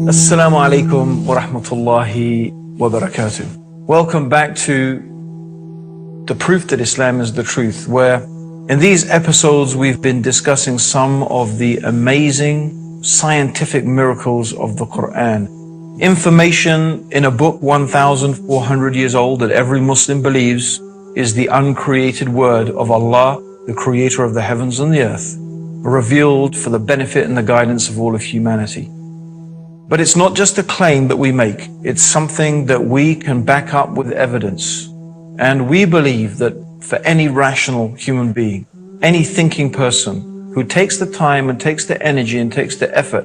Assalamu alaikum wa rahmatullahi wa barakatuh. Welcome back to the proof that Islam is the truth, where in these episodes we've been discussing some of the amazing scientific miracles of the Quran. Information in a book 1,400 years old that every Muslim believes is the uncreated word of Allah, the creator of the heavens and the earth, revealed for the benefit and the guidance of all of humanity. But it's not just a claim that we make, it's something that we can back up with evidence. And we believe that for any rational human being, any thinking person who takes the time and takes the energy and takes the effort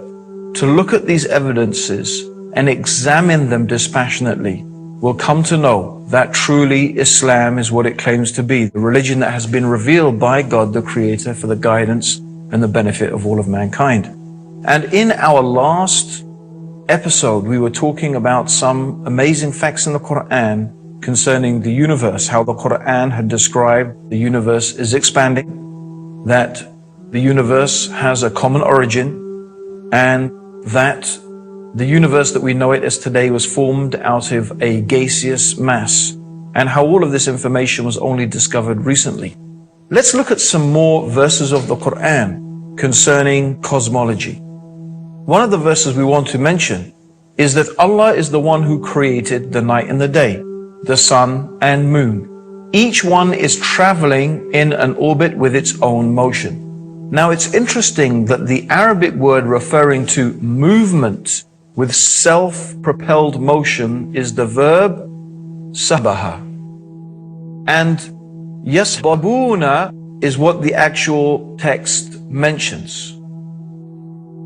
to look at these evidences and examine them dispassionately will come to know that truly Islam is what it claims to be, the religion that has been revealed by God the Creator for the guidance and the benefit of all of mankind. And in our last episode, we were talking about some amazing facts in the Quran concerning the universe, how the Quran had described the universe is expanding, that the universe has a common origin, and that the universe that we know it as today was formed out of a gaseous mass, and how all of this information was only discovered recently. Let's look at some more verses of the Quran concerning cosmology. One of the verses we want to mention is that Allah is the one who created the night and the day, the sun and moon. Each one is traveling in an orbit with its own motion. Now it's interesting that the Arabic word referring to movement with self-propelled motion is the verb sabaha. And yasbabuna is what the actual text mentions.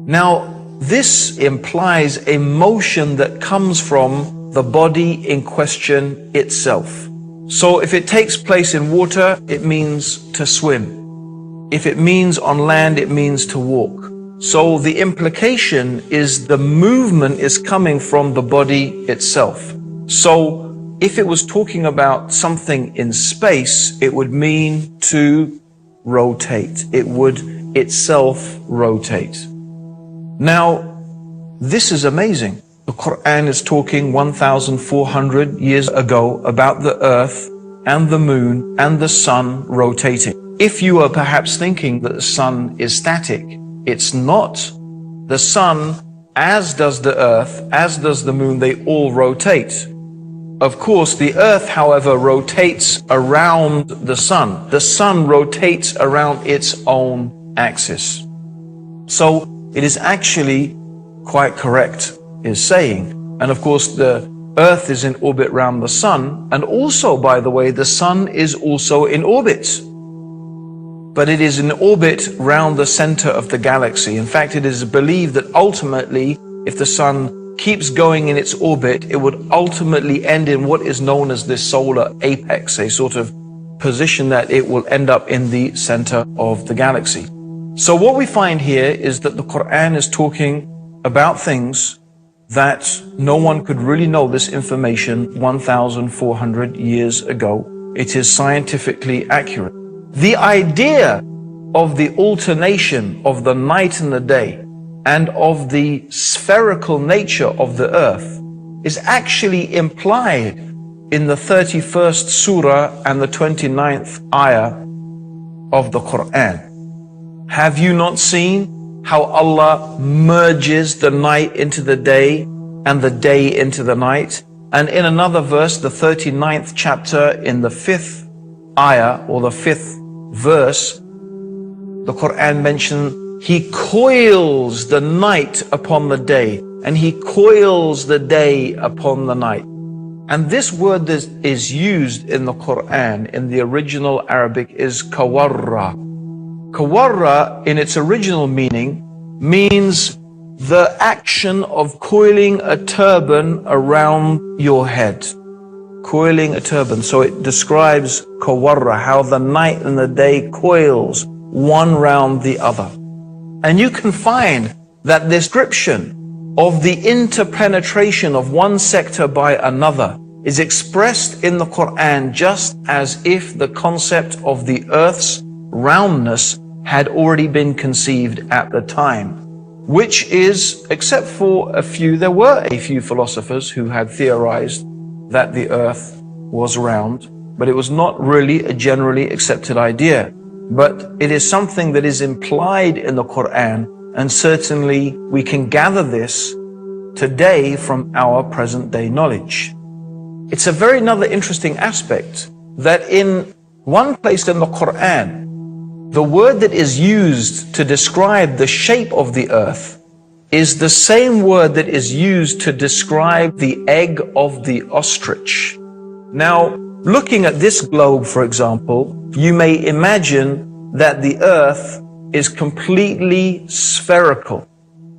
Now, this implies a motion that comes from the body in question itself. So if it takes place in water, it means to swim. If it means on land, it means to walk. So the implication is the movement is coming from the body itself. So if it was talking about something in space, it would mean to rotate. It would itself rotate. Now, this is amazing. The Quran is talking 1,400 years ago about the earth and the moon and the sun rotating. If you are perhaps thinking that the sun is static, it's not. The sun, as does the earth, as does the moon, they all rotate. Of course, the earth, however, rotates around the sun. The sun rotates around its own axis. So it is actually quite correct, is saying. And of course, the earth is in orbit around the sun. And also, by the way, the sun is also in orbit. But it is in orbit round the center of the galaxy. In fact, it is believed that ultimately, if the sun keeps going in its orbit, it would ultimately end in what is known as the solar apex, a sort of position that it will end up in the center of the galaxy. So what we find here is that the Quran is talking about things that no one could really know this information 1,400 years ago. It is scientifically accurate. The idea of the alternation of the night and the day and of the spherical nature of the earth is actually implied in the 31st surah and the 29th ayah of the Quran. Have you not seen how Allah merges the night into the day and the day into the night? And in another verse, the 39th chapter in the 5th ayah or the 5th verse, the Quran mentions He coils the night upon the day and He coils the day upon the night. And this word that is used in the Quran in the original Arabic is kawarra. Kawarra in its original meaning means the action of coiling a turban around your head. Coiling a turban. So it describes kawarra, how the night and the day coils one round the other. And you can find that description of the interpenetration of one sector by another is expressed in the Quran just as if the concept of the earth's roundness had already been conceived at the time. which is, except for there were a few philosophers who had theorized that the earth was round, but it was not really a generally accepted idea. But it is something that is implied in the Quran, and certainly we can gather this today from our present day knowledge. It's a very another interesting aspect that in one place in the Quran, the word that is used to describe the shape of the earth is the same word that is used to describe the egg of the ostrich. Now, looking at this globe, for example, you may imagine that the earth is completely spherical.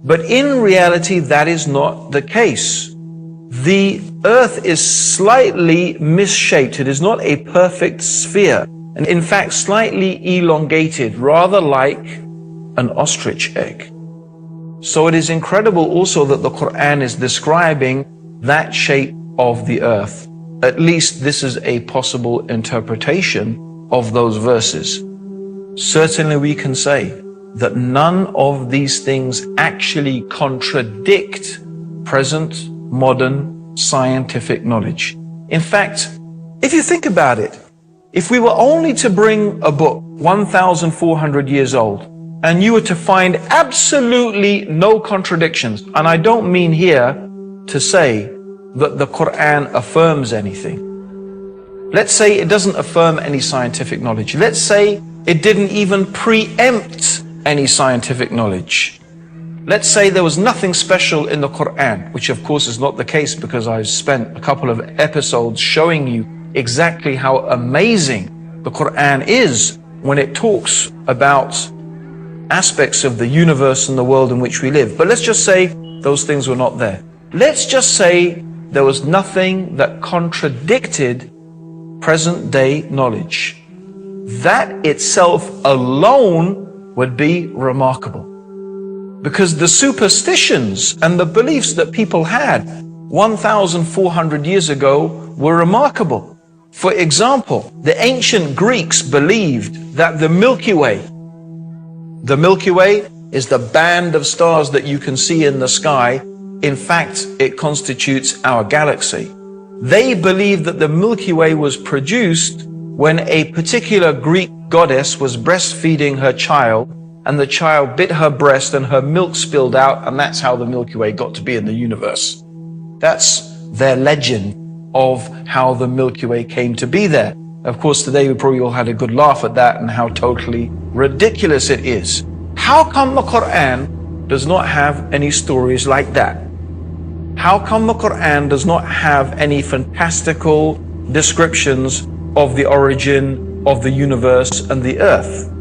But in reality, that is not the case. The earth is slightly misshaped. It is not a perfect sphere. And in fact, slightly elongated, rather like an ostrich egg. So it is incredible also that the Quran is describing that shape of the earth. At least this is a possible interpretation of those verses. Certainly we can say that none of these things actually contradict present modern scientific knowledge. In fact, if you think about it, if we were only to bring a book 1,400 years old and you were to find absolutely no contradictions, and I don't mean here to say that the Quran affirms anything. Let's say it doesn't affirm any scientific knowledge. Let's say it didn't even preempt any scientific knowledge. Let's say there was nothing special in the Quran, which of course is not the case because I've spent a couple of episodes showing you exactly how amazing the Quran is when it talks about aspects of the universe and the world in which we live. But let's just say those things were not there. Let's just say there was nothing that contradicted present day knowledge. That itself alone would be remarkable. Because the superstitions and the beliefs that people had 1,400 years ago were remarkable. For example, the ancient Greeks believed that the Milky Way is the band of stars that you can see in the sky. In fact, it constitutes our galaxy. They believed that the Milky Way was produced when a particular Greek goddess was breastfeeding her child, and the child bit her breast and her milk spilled out, and that's how the Milky Way got to be in the universe. That's their legend of how the Milky Way came to be there. Of course, today we probably all had a good laugh at that and how totally ridiculous it is. How come the Quran does not have any stories like that? How come the Quran does not have any fantastical descriptions of the origin of the universe and the earth?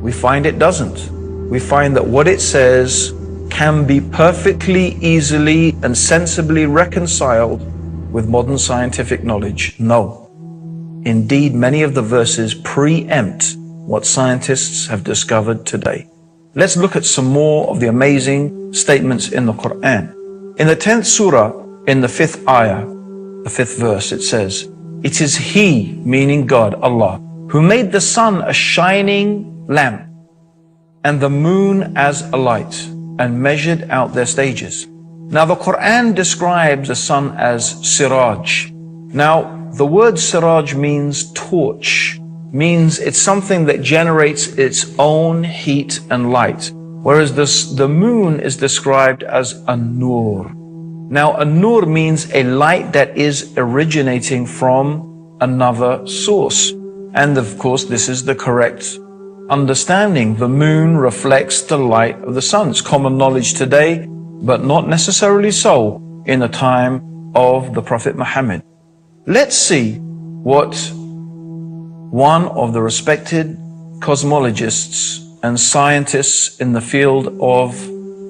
We find it doesn't. We find that what it says can be perfectly, easily, and sensibly reconciled with modern scientific knowledge. No. Indeed, many of the verses preempt what scientists have discovered today. Let's look at some more of the amazing statements in the Quran. In the 10th surah, in the 5th ayah, the 5th verse, it says, "It is He," meaning God, Allah, "who made the sun a shining lamp and the moon as a light and measured out their stages." Now the Quran describes the sun as siraj. Now the word siraj means torch, means it's something that generates its own heat and light. Whereas the moon is described as a nur. Now a nur means a light that is originating from another source. And of course this is the correct understanding. The moon reflects the light of the sun. It's common knowledge today, but not necessarily so in the time of the Prophet Muhammad. Let's see what one of the respected cosmologists and scientists in the field of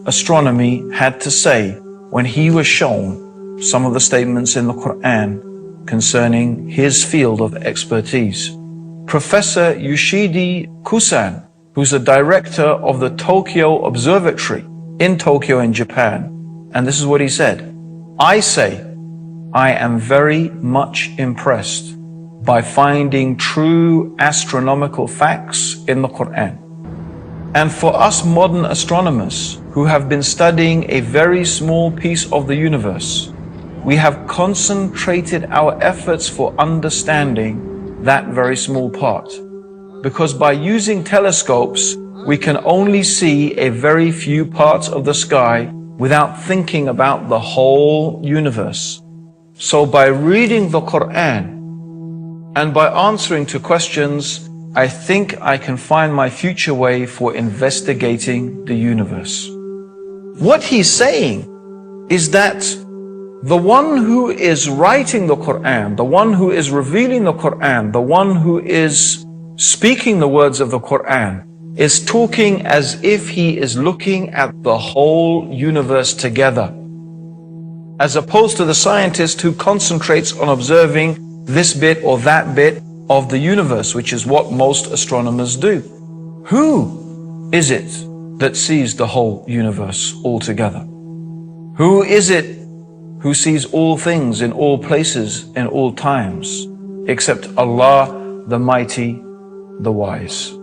astronomy had to say when he was shown some of the statements in the Quran concerning his field of expertise. Professor Yoshidi Kusan, who's the director of the Tokyo Observatory in Tokyo in Japan, and this is what he said: "I say, I am very much impressed by finding true astronomical facts in the Quran. And for us modern astronomers who have been studying a very small piece of the universe, we have concentrated our efforts for understanding that very small part. Because by using telescopes, we can only see a very few parts of the sky without thinking about the whole universe. So by reading the Quran and by answering to questions, I think I can find my future way for investigating the universe. What he's saying is that the one who is writing the Quran, the one who is revealing the Quran, the one who is speaking the words of the Quran, is talking as if he is looking at the whole universe together, as opposed to the scientist who concentrates on observing this bit or that bit of the universe, which is what most astronomers do. Who is it that sees the whole universe altogether? Who is it who sees all things in all places in all times, except Allah, the Mighty, the Wise?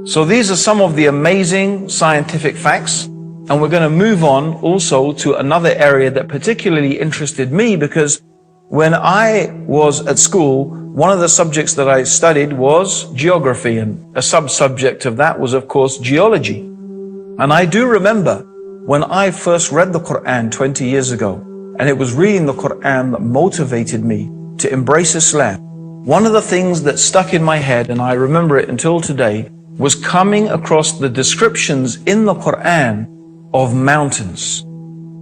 So these are some of the amazing scientific facts, and we're going to move on also to another area that particularly interested me, because when I was at school, one of the subjects that I studied was geography, and a sub-subject of that was, of course, geology. And I do remember when I first read the Quran 20 years ago, and it was reading the Quran that motivated me to embrace Islam. One of the things that stuck in my head, and I remember it until today, was coming across the descriptions in the Quran of mountains.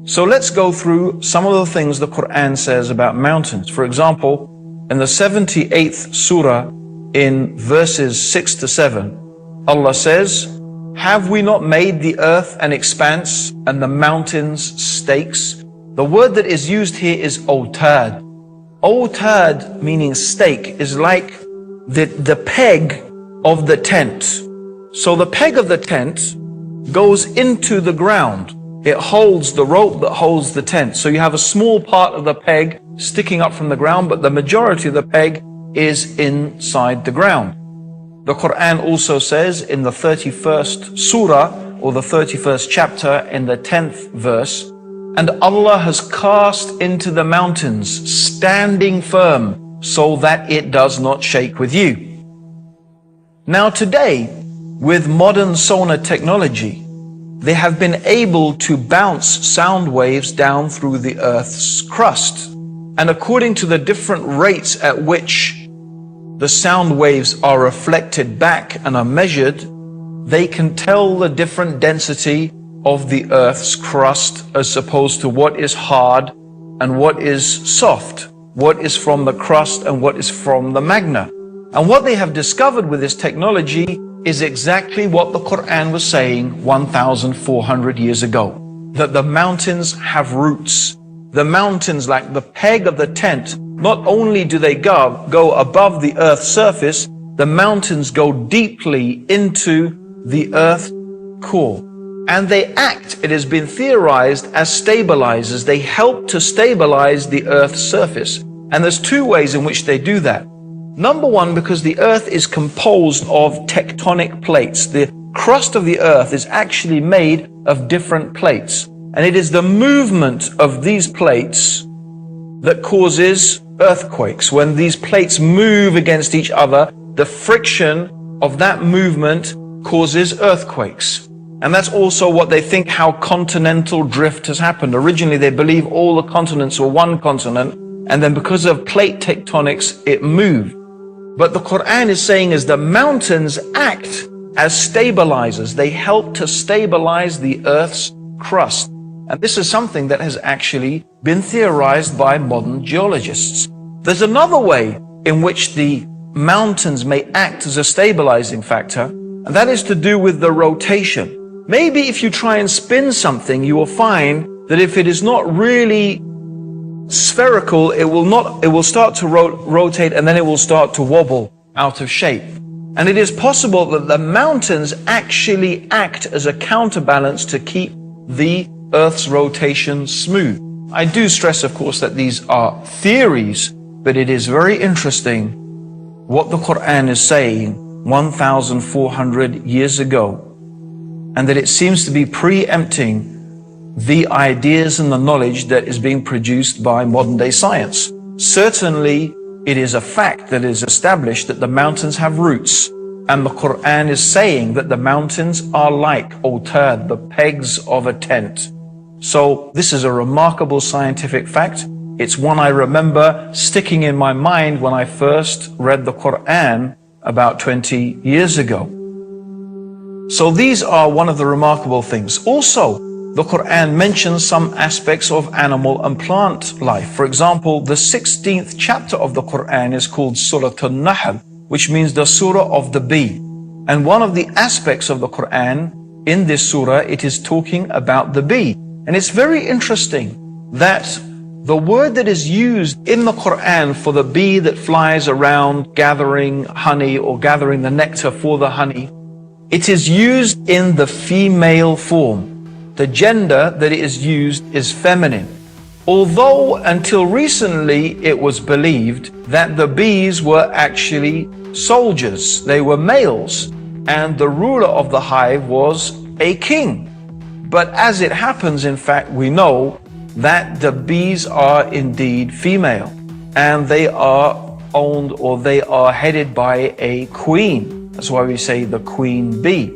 So let's go through some of the things the Quran says about mountains. For example, in the 78th surah, in verses 6 to 7, Allah says, "Have we not made the earth an expanse and the mountains stakes?" The word that is used here is awtad. Awtad, meaning stake, is like the peg of the tent. So the peg of the tent goes into the ground. It holds the rope that holds the tent. So you have a small part of the peg sticking up from the ground, but the majority of the peg is inside the ground. The Quran also says in the 31st surah, or the 31st chapter, in the 10th verse, "And Allah has cast into the mountains, standing firm, so that it does not shake with you." Now today, with modern sonar technology, they have been able to bounce sound waves down through the Earth's crust. And according to the different rates at which the sound waves are reflected back and are measured, they can tell the different density of the Earth's crust as opposed to what is hard and what is soft, what is from the crust and what is from the magma. And what they have discovered with this technology is exactly what the Quran was saying 1,400 years ago, that the mountains have roots. The mountains, like the peg of the tent, not only do they go above the earth's surface, the mountains go deeply into the earth's core. And they act, it has been theorized, as stabilizers. They help to stabilize the earth's surface. And there's two ways in which they do that. Number one, because the earth is composed of tectonic plates. The crust of the earth is actually made of different plates. And it is the movement of these plates that causes earthquakes. When these plates move against each other, the friction of that movement causes earthquakes. And that's also what they think how continental drift has happened. Originally, they believe all the continents were one continent, and then because of plate tectonics, it moved. But the Quran is saying is the mountains act as stabilizers. They help to stabilize the earth's crust. And this is something that has actually been theorized by modern geologists. There's another way in which the mountains may act as a stabilizing factor, and that is to do with the rotation. Maybe if you try and spin something, you will find that if it is not really spherical, it will start to rotate, and then it will start to wobble out of shape. And it is possible that the mountains actually act as a counterbalance to keep the Earth's rotation smooth. I do stress, of course, that these are theories, but it is very interesting what the Quran is saying 1,400 years ago. and that it seems to be preempting the ideas and the knowledge that is being produced by modern day science. Certainly, it is a fact that is established that the mountains have roots, and the Quran is saying that the mountains are like autad, the pegs of a tent. So this is a remarkable scientific fact. It's one I remember sticking in my mind when I first read the Quran about 20 years ago. So these are one of the remarkable things. Also, the Quran mentions some aspects of animal and plant life. For example, the 16th chapter of the Quran is called Surah An-Nahl, which means the Surah of the bee. And one of the aspects of the Quran in this surah, it is talking about the bee. And it's very interesting that the word that is used in the Quran for the bee that flies around gathering honey or gathering the nectar for the honey, it is used in the female form. The gender that it is used is feminine. Although until recently it was believed that the bees were actually soldiers, they were males, and the ruler of the hive was a king. But as it happens, in fact, we know that the bees are indeed female, and they are owned or they are headed by a queen. That's why we say the queen bee.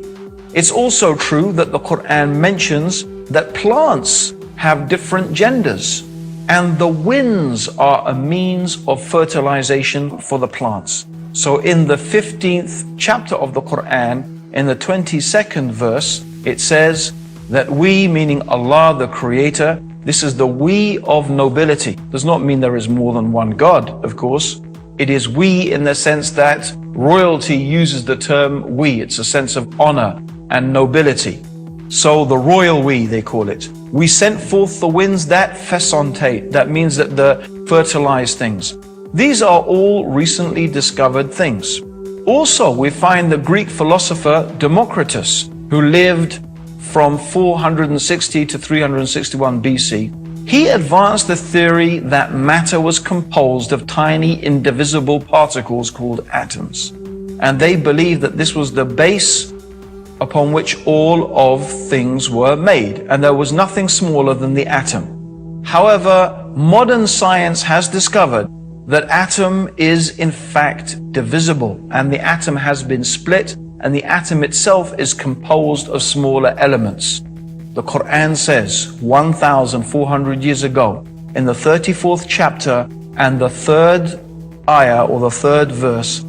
It's also true that the Quran mentions that plants have different genders, and the winds are a means of fertilization for the plants. So in the 15th chapter of the Quran, in the 22nd verse, it says that we, meaning Allah the Creator, this is the we of nobility. Does not mean there is more than one God, of course. It is we in the sense that royalty uses the term we. It's a sense of honor and nobility. So the royal we, they call it. We sent forth the winds that fesontate. That means that the fertilize things. These are all recently discovered things. Also, we find the Greek philosopher Democritus, who lived from 460 to 361 BC. He advanced the theory that matter was composed of tiny indivisible particles called atoms. And they believed that this was the base upon which all of things were made, and there was nothing smaller than the atom. However, modern science has discovered that atom is in fact divisible, and the atom has been split, and the atom itself is composed of smaller elements. The Quran says 1,400 years ago in the 34th chapter and the 3rd ayah or the 3rd verse,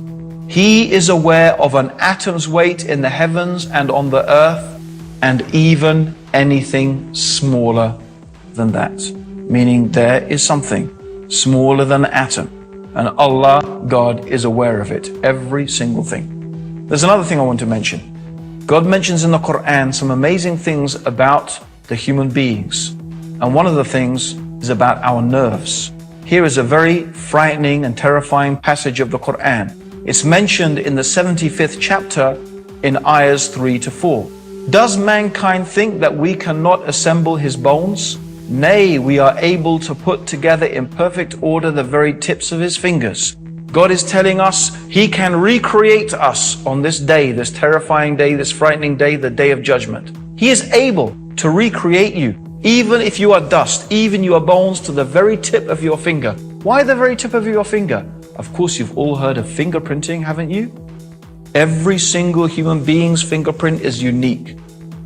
He is aware of an atom's weight in the heavens and on the earth, and even anything smaller than that. Meaning there is something smaller than an atom, and Allah, God, is aware of it, every single thing. There's another thing I want to mention. God mentions in the Quran some amazing things about the human beings, and one of the things is about our nerves. Here is a very frightening and terrifying passage of the Quran. It's mentioned in the 75th chapter in ayahs 3 to 4. Does mankind think that we cannot assemble his bones? Nay, we are able to put together in perfect order the very tips of his fingers. God is telling us He can recreate us on this day, this terrifying day, this frightening day, the day of judgment. He is able to recreate you, even if you are dust, even your bones to the very tip of your finger. Why the very tip of your finger? Of course, you've all heard of fingerprinting, haven't you? Every single human being's fingerprint is unique.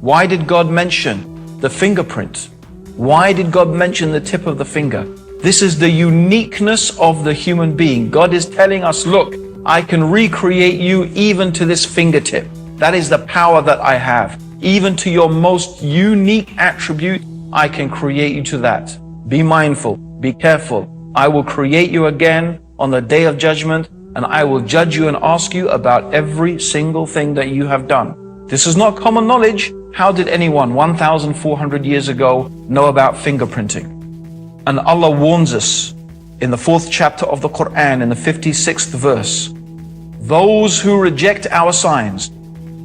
Why did God mention the fingerprint? Why did God mention the tip of the finger? This is the uniqueness of the human being. God is telling us, look, I can recreate you even to this fingertip. That is the power that I have. Even to your most unique attribute, I can create you to that. Be mindful, be careful. I will create you again on the day of judgment, and I will judge you and ask you about every single thing that you have done. This is not common knowledge. How did anyone 1,400 years ago know about fingerprinting? And Allah warns us in the 4th chapter of the Quran, in the 56th verse, those who reject our signs,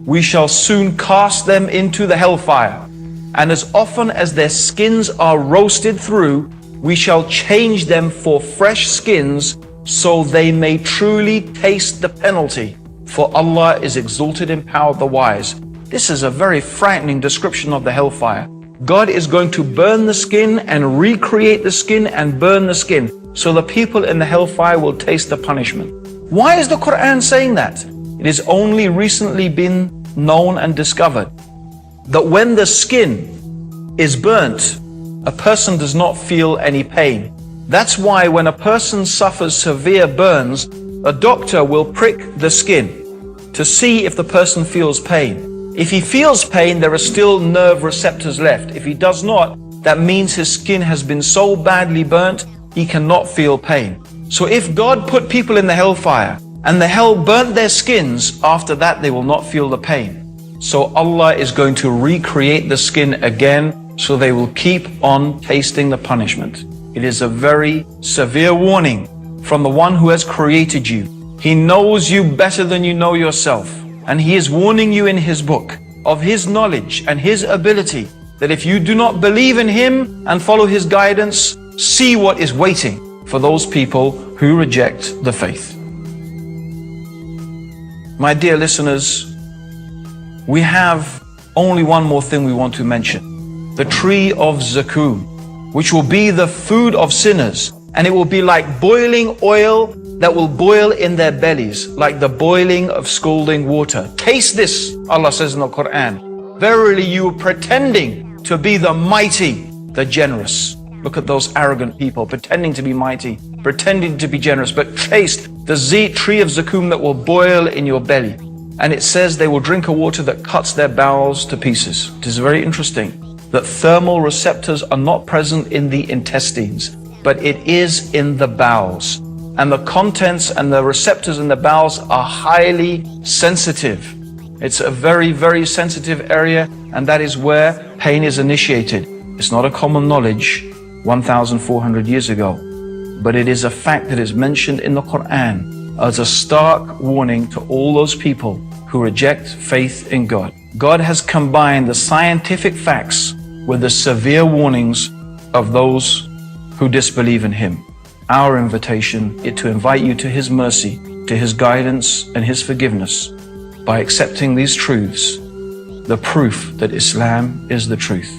we shall soon cast them into the hellfire. And as often as their skins are roasted through, we shall change them for fresh skins, so they may truly taste the penalty. For Allah is exalted in power, the wise. This is a very frightening description of the hellfire. God is going to burn the skin and recreate the skin and burn the skin, so the people in the hellfire will taste the punishment. Why is the Quran saying that? It has only recently been known and discovered that when the skin is burnt, a person does not feel any pain. That's why when a person suffers severe burns, a doctor will prick the skin to see if the person feels pain. If he feels pain, there are still nerve receptors left. If he does not, that means his skin has been so badly burnt, he cannot feel pain. So if God put people in the hellfire and the hell burnt their skins, after that they will not feel the pain. So Allah is going to recreate the skin again, so they will keep on tasting the punishment. It is a very severe warning from the one who has created you. He knows you better than you know yourself. And He is warning you in His book of His knowledge and His ability, that if you do not believe in Him and follow His guidance, see what is waiting for those people who reject the faith. My dear listeners, we have only one more thing we want to mention. The tree of Zakum, which will be the food of sinners, and it will be like boiling oil that will boil in their bellies, like the boiling of scalding water. Taste this, Allah says in the Quran. Verily you are pretending to be the mighty, the generous. Look at those arrogant people pretending to be mighty, pretending to be generous, but taste the tree of Zakum that will boil in your belly. And it says they will drink a water that cuts their bowels to pieces. It is very interesting that thermal receptors are not present in the intestines, but it is in the bowels. And the contents and the receptors in the bowels are highly sensitive. It's a very, very sensitive area, and that is where pain is initiated. It's not a common knowledge 1,400 years ago, but it is a fact that is mentioned in the Quran as a stark warning to all those people who reject faith in God. God has combined the scientific facts with the severe warnings of those who disbelieve in Him. Our invitation is to invite you to His mercy, to His guidance and His forgiveness by accepting these truths, the proof that Islam is the truth.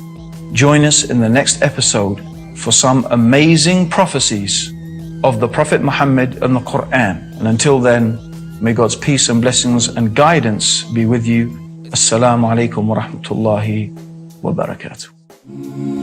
Join us in the next episode for some amazing prophecies of the Prophet Muhammad and the Quran. And until then, may God's peace and blessings and guidance be with you. Assalamu alaikum wa rahmatullahi wa barakatuh.